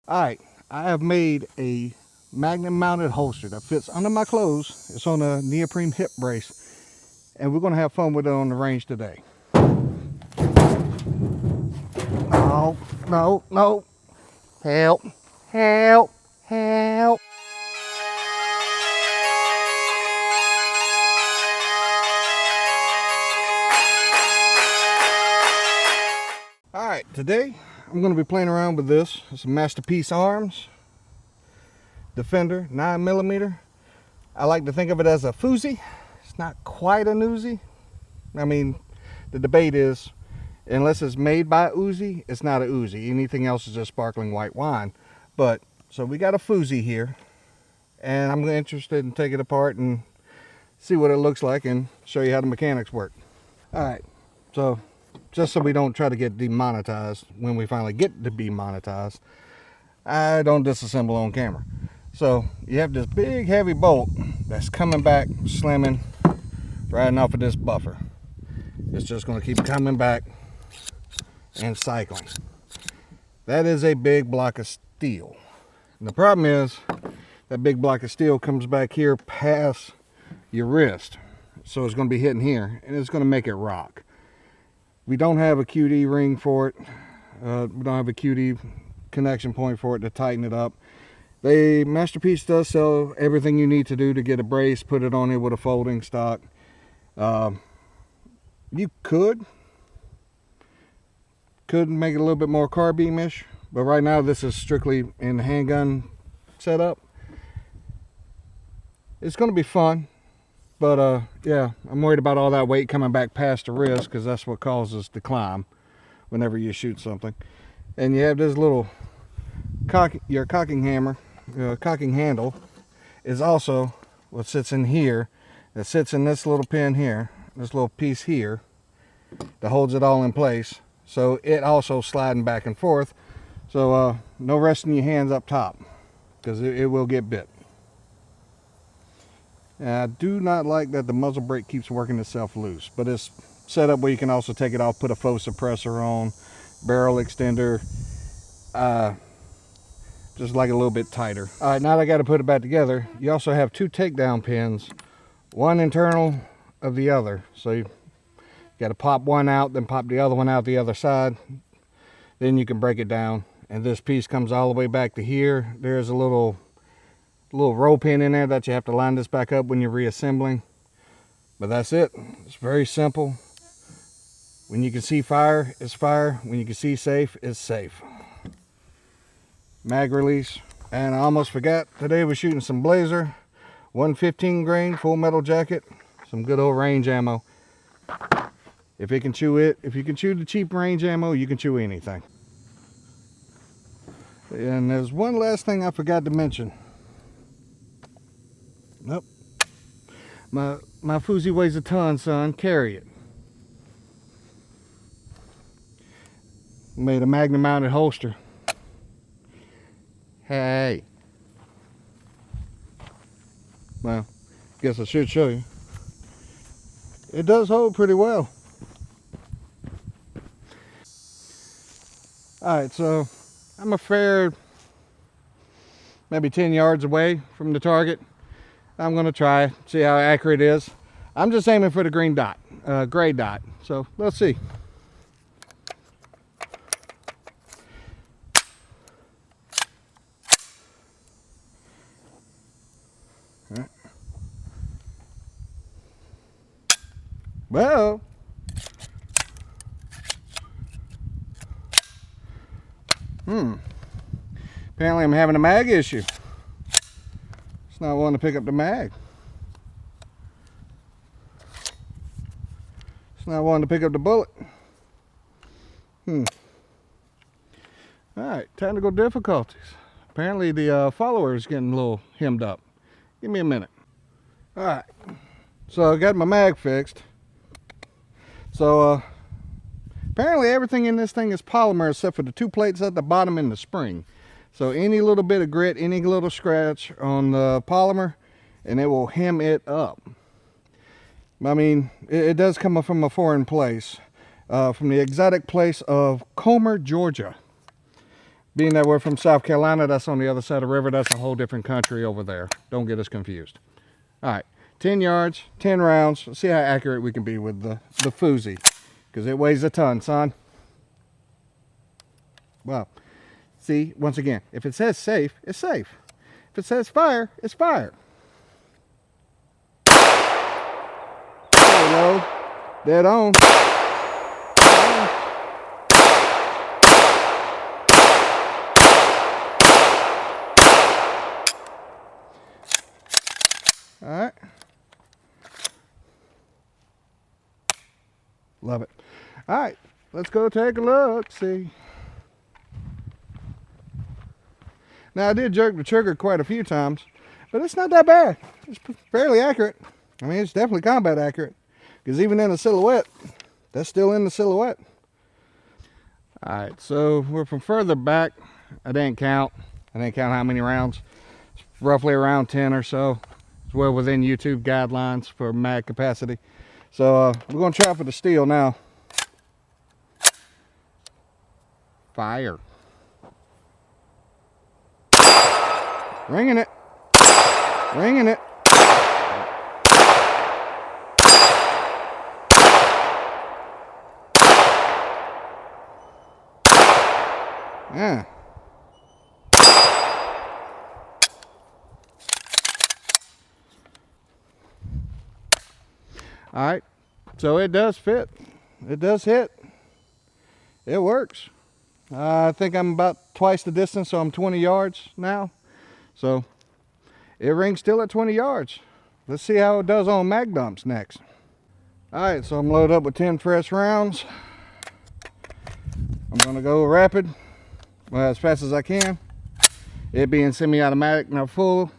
Alright, I have made a magnet mounted holster that fits under my clothes. It's on a neoprene hip brace, and we're going to have fun with it on the range today. No, no, no. Help, help, help. Alright, today I'm going to be playing around with this. It's a Masterpiece Arms Defender 9mm. I like to think of it as a Fouzi. It's not quite a Uzi. I mean, the debate is, unless it's made by Uzi, it's not a Uzi. Anything else is just sparkling white wine. But, so we got a Fouzi here, and I'm interested in taking it apart and see what it looks like and show you how the mechanics work. Alright, so just so we don't try to get demonetized when we finally get to be monetized, I don't disassemble on camera. So you have this big heavy bolt that's coming back, slamming, riding off of this buffer. It's just going to keep coming back and cycling. That is a big block of steel. And the problem is that big block of steel comes back here past your wrist. So it's going to be hitting here and it's going to make it rock. We don't have a QD ring for it. We don't have a QD connection point for it to tighten it up. Masterpiece does sell everything you need to do to get a brace, put it on it with a folding stock. You could make it a little bit more carbine-ish, but right now this is strictly in the handgun setup. It's going to be fun, but yeah, I'm worried about all that weight coming back past the wrist because that's what causes the climb whenever you shoot something. And you have this little your cocking handle is also what sits in here. That sits in this little pin here, this little piece here that holds it all in place. So it also sliding back and forth. So no resting your hands up top because it will get bit. And I do not like that the muzzle brake keeps working itself loose, but it's set up where you can also take it off, put a faux suppressor on, barrel extender, just like a little bit tighter. All right, now that I got to put it back together, you also have two takedown pins, one internal of the other. So you got to pop one out, then pop the other one out the other side. Then you can break it down. And this piece comes all the way back to here. There's a little roll pin in there that you have to line this back up when you're reassembling. But that's it. It's very simple. When you can see fire, it's fire. When you can see safe, it's safe. Mag release. And I almost forgot, today we're shooting some Blazer 115 grain full metal jacket, some good old range ammo. If you can chew the cheap range ammo, you can chew anything. And there's one last thing I forgot to mention. Nope. My Fouzi weighs a ton, son. Carry it. Made a magnet mounted holster. Hey. Well, guess I should show you. It does hold pretty well. Alright, so I'm a fair maybe 10 yards away from the target. I'm going to try, see how accurate it is. I'm just aiming for the green dot, gray dot. So let's see. Well, apparently I'm having a mag issue. It's not wanting to pick up the mag. It's not wanting to pick up the bullet. Alright, technical difficulties. Apparently the follower is getting a little hemmed up. Give me a minute. Alright, so I got my mag fixed. So apparently everything in this thing is polymer except for the two plates at the bottom and the spring. So any little bit of grit, any little scratch on the polymer, and it will hem it up. I mean, it does come from a foreign place, from the exotic place of Comer, Georgia. Being that we're from South Carolina, that's on the other side of the river. That's a whole different country over there. Don't get us confused. All right, 10 yards, 10 rounds. Let's see how accurate we can be with the Fouzi, because it weighs a ton, son. Well, see, once again, if it says safe, it's safe. If it says fire, it's fire. There we go. Dead on. All right. Love it. All right, let's go take a look, see. Now, I did jerk the trigger quite a few times, but it's not that bad. It's fairly accurate. I mean, it's definitely combat accurate, because even in the silhouette, that's still in the silhouette. All right, so we're from further back. I didn't count how many rounds. It's roughly around 10 or so. It's well within YouTube guidelines for mag capacity. So we're going to try for the steel now. Fire. Ringing it. Ringing it. Yeah. All right, so it does fit. It does hit. It works. I think I'm about twice the distance, so I'm 20 yards now. So it rings still at 20 yards. Let's see how it does on mag dumps next. All right, so I'm loaded up with 10 fresh rounds. I'm gonna go rapid, well, as fast as I can. It being semi-automatic, now full.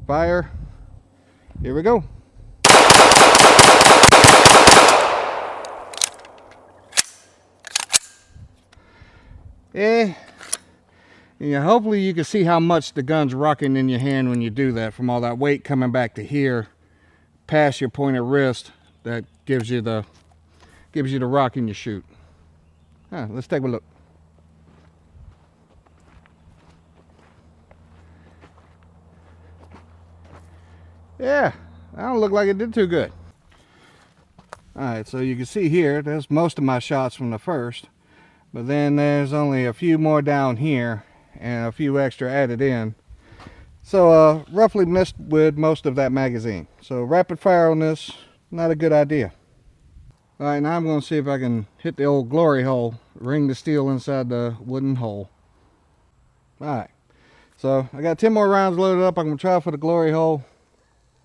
Fire. Here we go. Yeah, hopefully you can see how much the gun's rocking in your hand when you do that, from all that weight coming back to here past your pointed wrist. That gives you the rock in your shoot. Let's take a look. Yeah, I don't look like it did too good. All right, so you can see here, there's most of my shots from the first, but then there's only a few more down here and a few extra added in. So roughly missed with most of that magazine. So rapid fire on this, not a good idea. All right, now I'm going to see if I can hit the old glory hole, ring the steel inside the wooden hole. All right, so I got 10 more rounds loaded up. I'm going to try for the glory hole.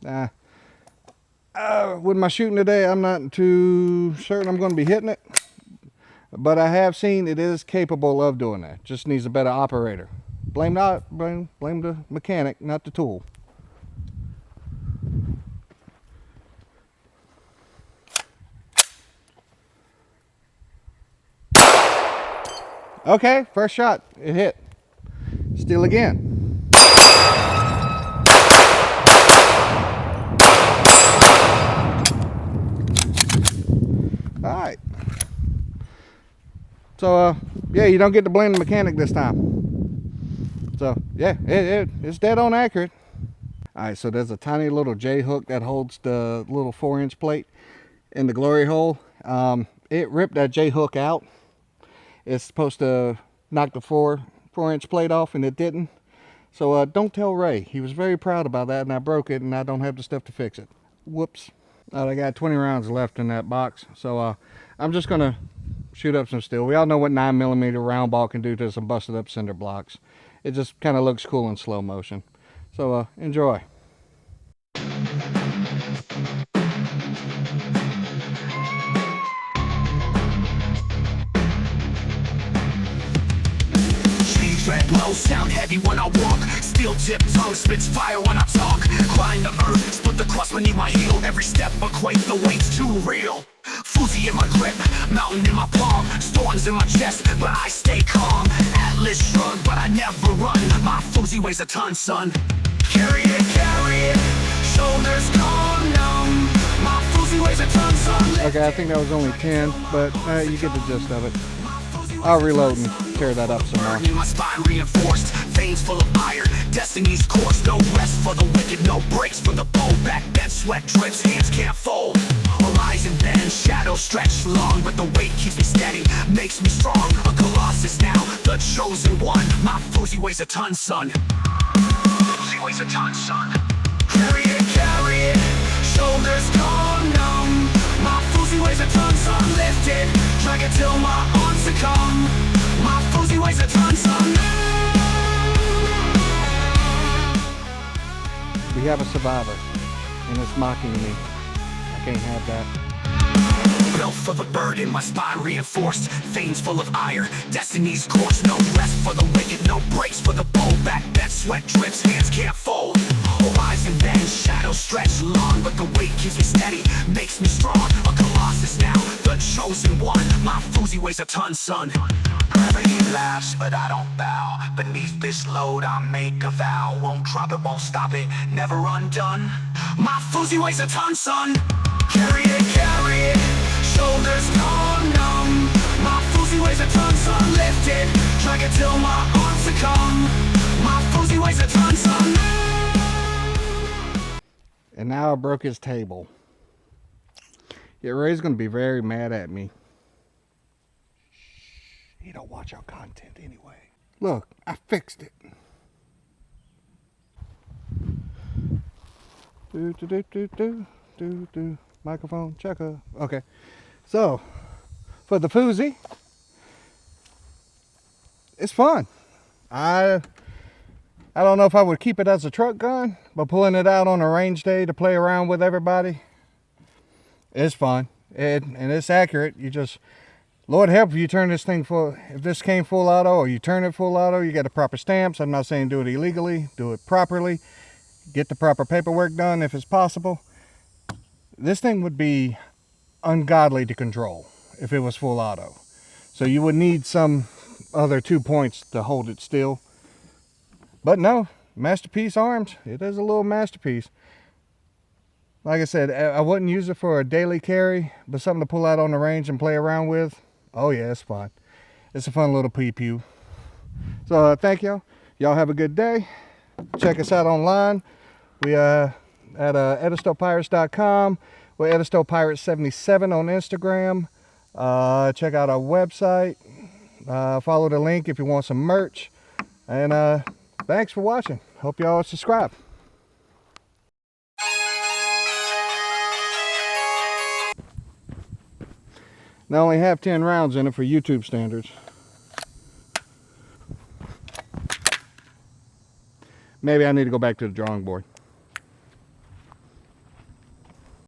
With my shooting today, I'm not too certain I'm going to be hitting it, but I have seen it is capable of doing that. Just needs a better operator. Blame the mechanic, not the tool. Okay, first shot, it hit. Still again. Alright. So, yeah, you don't get to blame the mechanic this time. So, yeah, it's dead on accurate. Alright, so there's a tiny little J-hook that holds the little 4-inch plate in the glory hole. It ripped that J-hook out. It's supposed to knock the 4-inch plate off, and it didn't. So, don't tell Ray. He was very proud about that, and I broke it, and I don't have the stuff to fix it. Whoops. I got 20 rounds left in that box, so I'm just gonna shoot up some steel. We all know what 9mm round ball can do to some busted up cinder blocks. It just kind of looks cool in slow motion. So enjoy. Tread low, sound heavy when I walk. Steel tip tongue spits fire when I talk. Climb the earth, split the crust beneath my heel. Every step equates, the weight's too real. Fouzi in my grip, mountain in my palm. Storms in my chest, but I stay calm. Atlas shrug, but I never run. My Fouzi weighs a ton, son. Carry it, shoulders calm numb. My Fouzi weighs a ton, son. Okay, I think that was only 10, but you get the gist of it. I'll reload and tear that up some more. In my spine reinforced, veins full of iron, destiny's course. No rest for the wicked, no breaks for the bold. Back bend, sweat drips, hands can't fold. Horizon bend, shadows stretch long, but the weight keeps me steady, makes me strong. A colossus now, the chosen one. My Fouzi weighs a ton, son. Fouzi weighs a ton, son. Carry it, shoulders gone numb. My Fouzi weighs a ton, son. Lift it, drag it till my arms succumb. My Fouzi weighs a ton, son. We have a survivor, and it's mocking me. I can't have that. Built for the burden, my spine reinforced, veins full of iron, destiny's course. No rest for the wicked, no breaks for the bold. Back bend, sweat drips, hands can't fold. Horizon bend, shadows stretch long, but the weight keeps me steady, makes me strong. A colossus now, the chosen one. My Fouzi weighs a ton, son. Gravity laughs, but I don't bow. Beneath this load, I make a vow. Won't drop it, won't stop it, never undone. My Fouzi weighs a ton, son. Carry it, shoulders gone numb. My Fouzi weighs a ton, son. Lift it, drag it till my arms succumb. My Fouzi weighs a ton, son. And now I broke his table. Yeah, Ray's gonna be very mad at me. He don't watch our content anyway. Look, I fixed it. Do. Microphone checker. Okay. So, for the Fouzi, it's fun. I don't know if I would keep it as a truck gun, but pulling it out on a range day to play around with everybody, it's fun. And it's accurate. You just, Lord help if you turn this thing full, if this came full auto or you turn it full auto, you got the proper stamps. I'm not saying do it illegally, do it properly. Get the proper paperwork done if it's possible. This thing would be ungodly to control if it was full auto. So you would need some other 2 points to hold it still. But no, masterpiece arms. It is a little masterpiece. Like I said, I wouldn't use it for a daily carry, but something to pull out on the range and play around with. Oh yeah, it's fun. It's a fun little pew. So thank y'all. Y'all have a good day. Check us out online. We at edistopirates.com. We're edistopirates77 on Instagram. Check out our website. Follow the link if you want some merch. And thanks for watching. Hope y'all subscribe. They only have 10 rounds in it for YouTube standards. Maybe I need to go back to the drawing board.